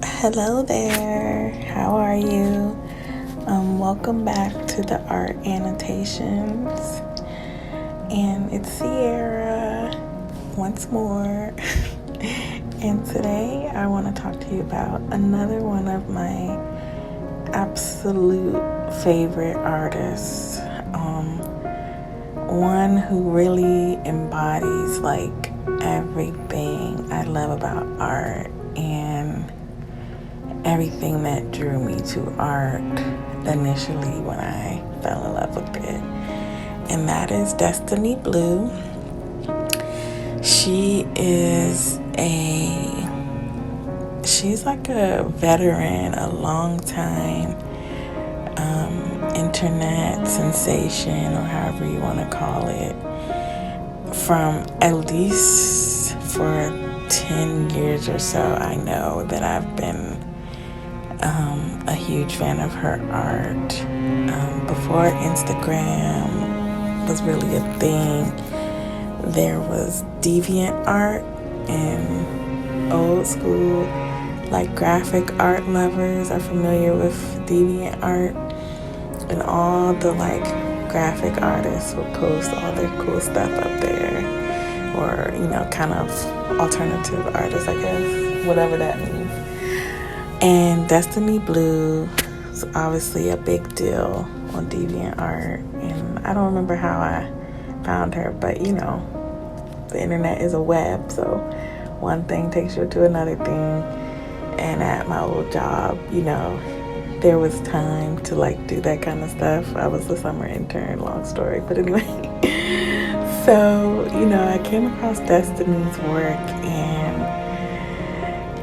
Hello there, how are you? Welcome back to the Art Annotations, and it's Sierra once more. And today I want to talk to you about another one of my absolute favorite artists, one who really embodies like everything I love about art and everything that drew me to art initially when I fell in love with it. And that is Destiny Blue. She's like a veteran, a longtime internet sensation, or however you want to call it, from at least for 10 years or so. I know that I've been a huge fan of her art. Before Instagram was really a thing, there was Deviantart, and old school like graphic art lovers are familiar with Deviantart, and all the like graphic artists would post all their cool stuff up there, or kind of alternative artists, I guess, whatever that means. And Destiny Blue was obviously a big deal on DeviantArt, and I don't remember how I found her, but the internet is a web, so one thing takes you to another thing. And at my old job, there was time to like do that kind of stuff. I was a summer intern, long story, but anyway. So, I came across Destiny's work and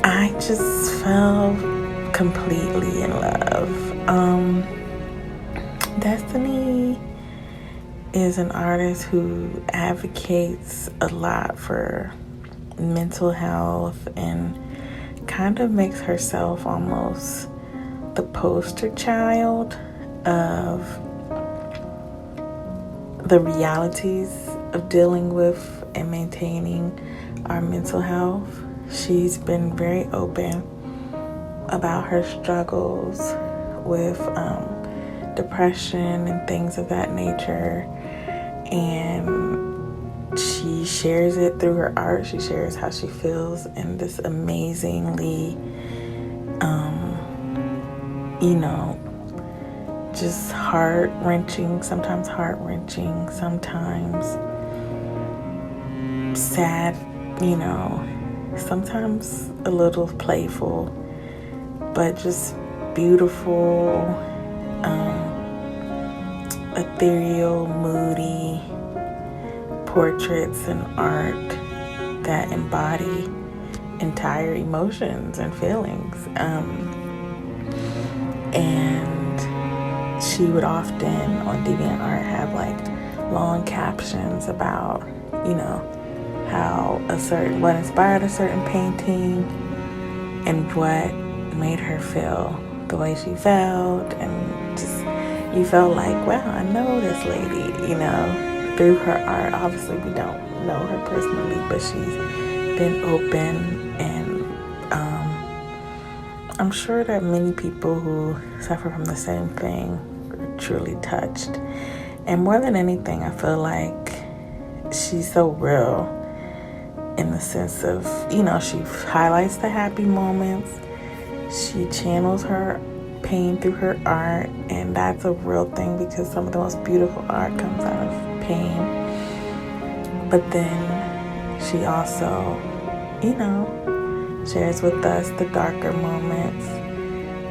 I just fell completely in love. Destiny is an artist who advocates a lot for mental health and kind of makes herself almost the poster child of the realities of dealing with and maintaining our mental health. She's been very open about her struggles with depression and things of that nature, and she shares it through her art. She shares how she feels in this amazingly just heart-wrenching, sometimes sad, sometimes a little playful, but just beautiful, ethereal, moody portraits and art that embody entire emotions and feelings. And she would often on DeviantArt have like long captions about, how what inspired a certain painting and what made her feel the way she felt. And just, you felt like, wow, I know this lady, through her art. Obviously we don't know her personally, but she's been open, and I'm sure that many people who suffer from the same thing are truly touched. And more than anything, I feel like she's so real in the sense of, she highlights the happy moments. She channels her pain through her art, and that's a real thing because some of the most beautiful art comes out of pain. But then she also, shares with us the darker moments,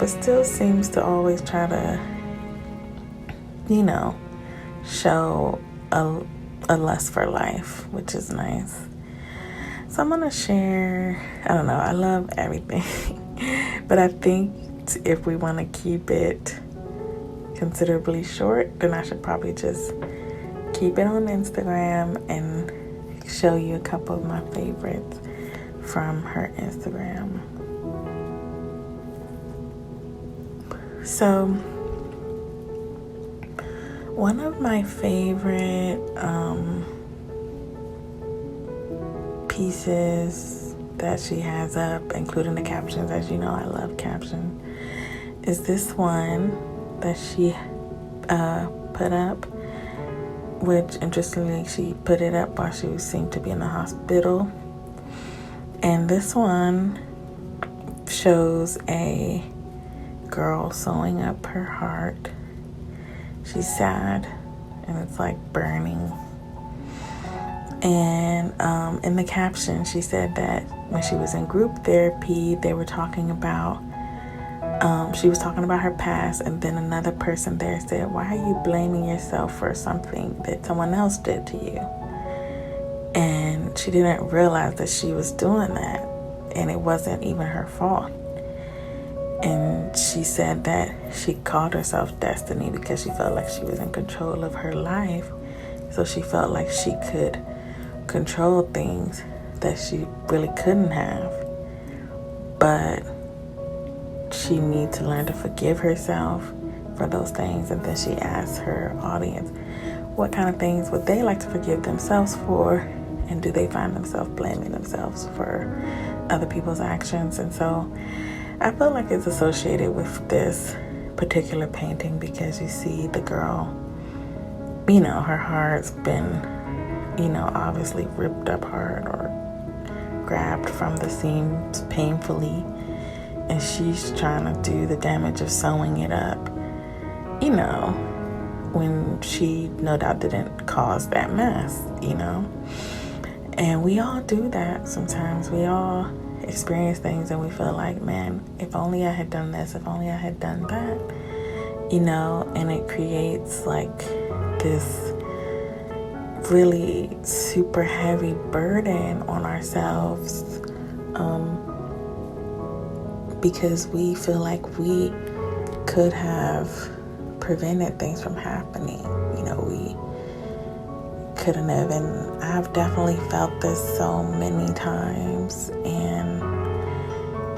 but still seems to always try to, show a lust for life, which is nice. So I'm gonna share, I don't know, I love everything, but I think if we want to keep it considerably short, then I should probably just keep it on Instagram and show you a couple of my favorites from her Instagram. So one of my favorite pieces that she has up, including the captions. As you know, I love captions. Is this one that she put up, which interestingly she put it up while she seemed to be in the hospital. And this one shows a girl sewing up her heart. She's sad and it's like burning. And in the caption she said that when she was in group therapy, they were talking about she was talking about her past, and then another person there said, why are you blaming yourself for something that someone else did to you? And she didn't realize that she was doing that, and it wasn't even her fault. And she said that she called herself Destiny because she felt like she was in control of her life. So she felt like she could control things that she really couldn't have. But she needs to learn to forgive herself for those things. And then she asked her audience, what kind of things would they like to forgive themselves for? And do they find themselves blaming themselves for other people's actions? And so I feel like it's associated with this particular painting because you see the girl, you know, her heart's been, you know, obviously ripped apart or grabbed from the seams painfully. And she's trying to do the damage of sewing it up, you know, when she no doubt didn't cause that mess, you know. And we all do that sometimes. We all experience things and we feel like, man, if only I had done this, if only I had done that, you know. And it creates like this really super heavy burden on ourselves, because we feel like we could have prevented things from happening. You know, we couldn't have. And I've definitely felt this so many times, and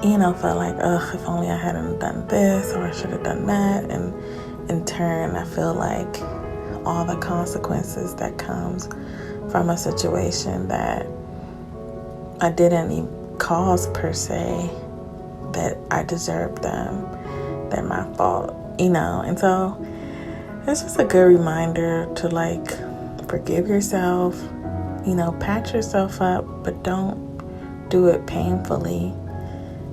you know, felt like, if only I hadn't done this, or I should have done that. And in turn, I feel like all the consequences that comes from a situation that I didn't even cause per se, that I deserved them, they're my fault, you know. And so it's just a good reminder to like forgive yourself, you know, pat yourself up, but don't do it painfully,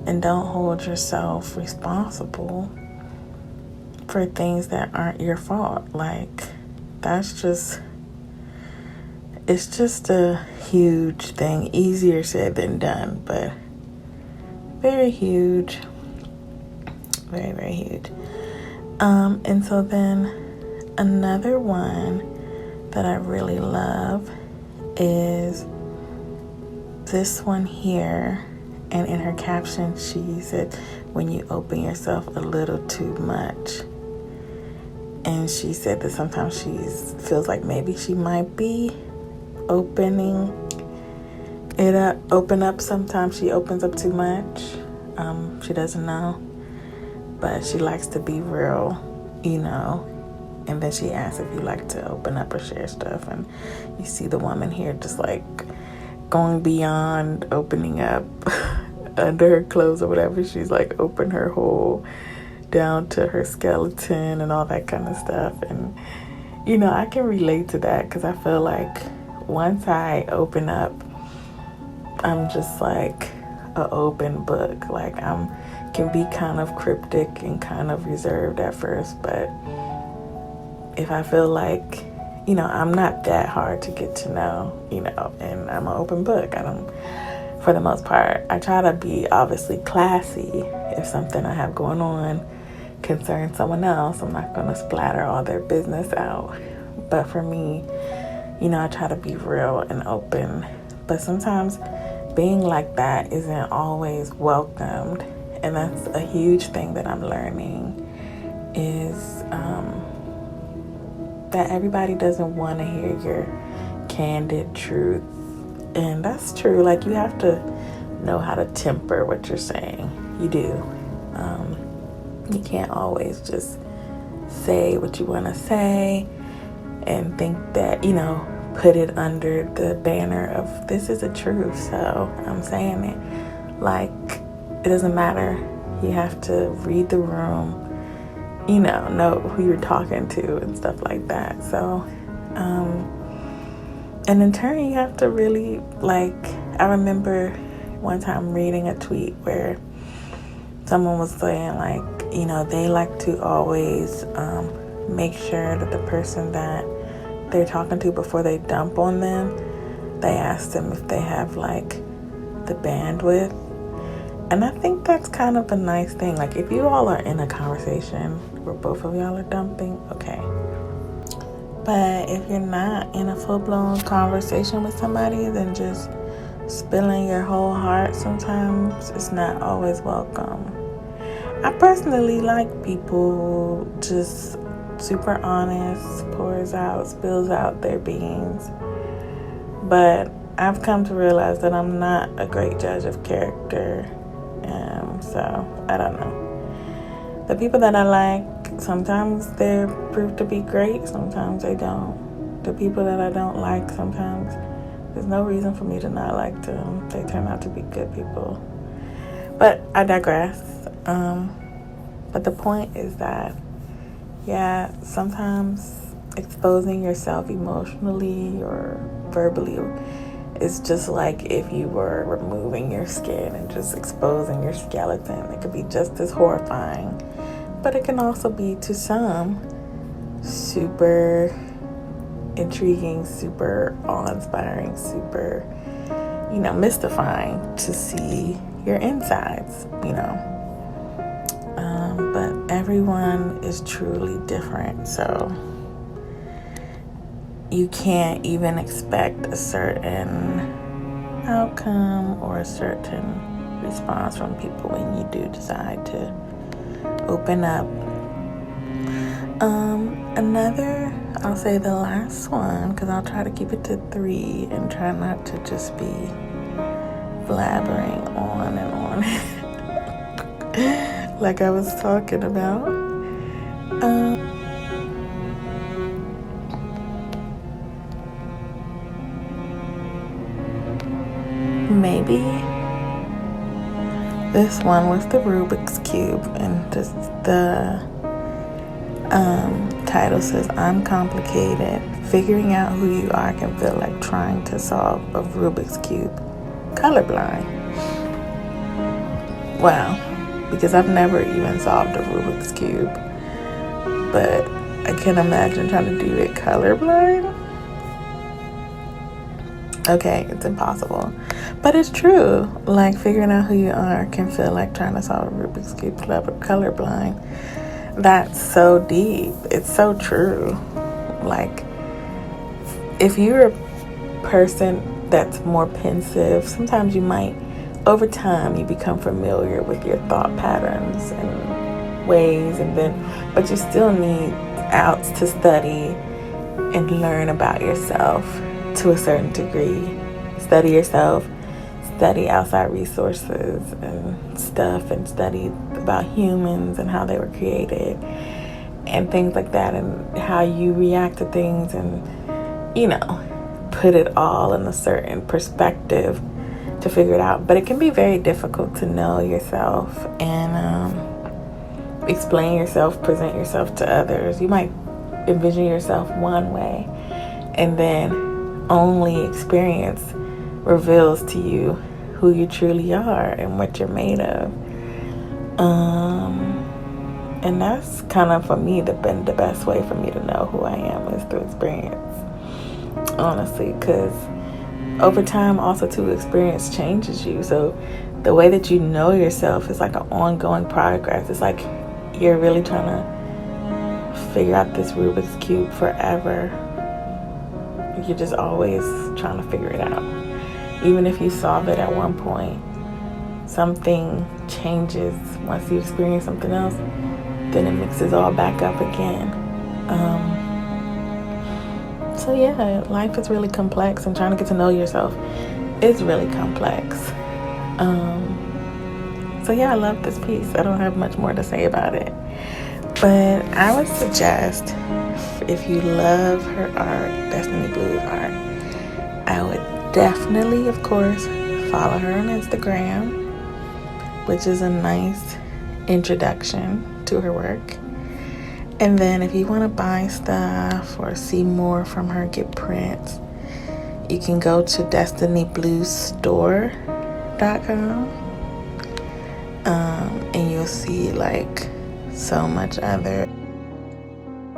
and don't hold yourself responsible for things that aren't your fault. Like, that's just, it's just a huge thing. Easier said than done, but very huge. Very, very huge. And so then another one that I really love is this one here. And in her caption, she said, when you open yourself a little too much. And she said that sometimes she feels like maybe she might be opening it up, sometimes she opens up too much. She doesn't know, but she likes to be real, you know. And then she asks if you like to open up or share stuff, and you see the woman here just like going beyond opening up under her clothes or whatever. She's like open her whole down to her skeleton and all that kind of stuff. And you know, I can relate to that because I feel like once I open up, I'm just like an open book. Like can be kind of cryptic and kind of reserved at first, but if I feel like, you know, I'm not that hard to get to know, you know, and I'm an open book. I don't, for the most part, I try to be obviously classy. If something I have going on concerns someone else, I'm not going to splatter all their business out. But for me, you know, I try to be real and open. But sometimes being like that isn't always welcomed. And that's a huge thing that I'm learning is that everybody doesn't want to hear your candid truth. And that's true. Like, you have to know how to temper what you're saying. You do. You can't always just say what you want to say and think that, you know, put it under the banner of this is the truth, so I'm saying it. Like, it doesn't matter. You have to read the room, know who you're talking to and stuff like that. So, and in turn, you have to really, I remember one time reading a tweet where someone was saying, they like to always make sure that the person that they're talking to, before they dump on them, they ask them if they have, the bandwidth. And I think that's kind of a nice thing. Like, if you all are in a conversation where both of y'all are dumping, okay. But if you're not in a full-blown conversation with somebody, then just spilling your whole heart sometimes is not always welcome. I personally like people who just super honest, spills out their beans. But I've come to realize that I'm not a great judge of character. So, I don't know. The people that I like, sometimes they prove to be great, sometimes they don't. The people that I don't like, sometimes there's no reason for me to not like them. They turn out to be good people. But I digress. But the point is that, sometimes exposing yourself emotionally or verbally is just like if you were removing your skin and just exposing your skeleton. It could be just as horrifying, but it can also be, to some, super intriguing, super awe-inspiring, super, mystifying to see your insides, But everyone is truly different, so you can't even expect a certain outcome or a certain response from people when you do decide to open up. I'll say the last one, because I'll try to keep it to 3 and try not to just be blabbering on and on like I was talking about. Maybe this one was the Rubik's Cube, and just the title says, "I'm complicated. Figuring out who you are can feel like trying to solve a Rubik's Cube colorblind." Wow, because I've never even solved a Rubik's Cube, but I can imagine trying to do it colorblind. Okay, it's impossible. But it's true. Like, figuring out who you are can feel like trying to solve a Rubik's Cube colorblind. That's so deep. It's so true. Like, if you're a person that's more pensive, sometimes you might, over time, you become familiar with your thought patterns and ways, but you still need outs to study and learn about yourself to a certain degree. Study yourself, study outside resources and stuff, and study about humans and how they were created and things like that, and how you react to things, and put it all in a certain perspective to figure it out. But it can be very difficult to know yourself and explain yourself, present yourself to others. You might envision yourself one way, and then only experience reveals to you who you truly are and what you're made of. And that's kind of, for me, been the best way for me to know who I am, is through experience, honestly, because over time also too, experience changes you. So the way that you know yourself is like an ongoing progress. It's like you're really trying to figure out this Rubik's Cube forever. You're just always trying to figure it out. Even if you solve it at one point, something changes once you experience something else, then it mixes all back up again. So yeah, life is really complex, and trying to get to know yourself is really complex. So yeah, I love this piece. I don't have much more to say about it, but I would suggest, if you love her art, Destiny Blue's art, I would definitely, of course, follow her on Instagram. which is a nice introduction to her work. And then if you want to buy stuff or see more from her, get prints, you can go to destinybluestore.com, and you'll see like so much other.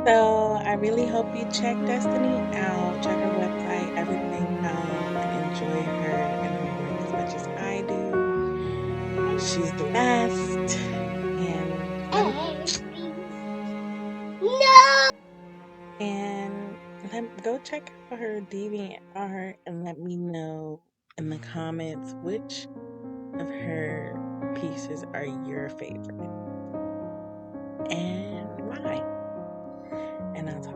So I really hope you check Destiny out, check her website, everything out, and enjoy her and her work as much as I do. She's the best. And go check out her Deviantart and let me know in the comments which of her pieces are your favorite and why. And I'll talk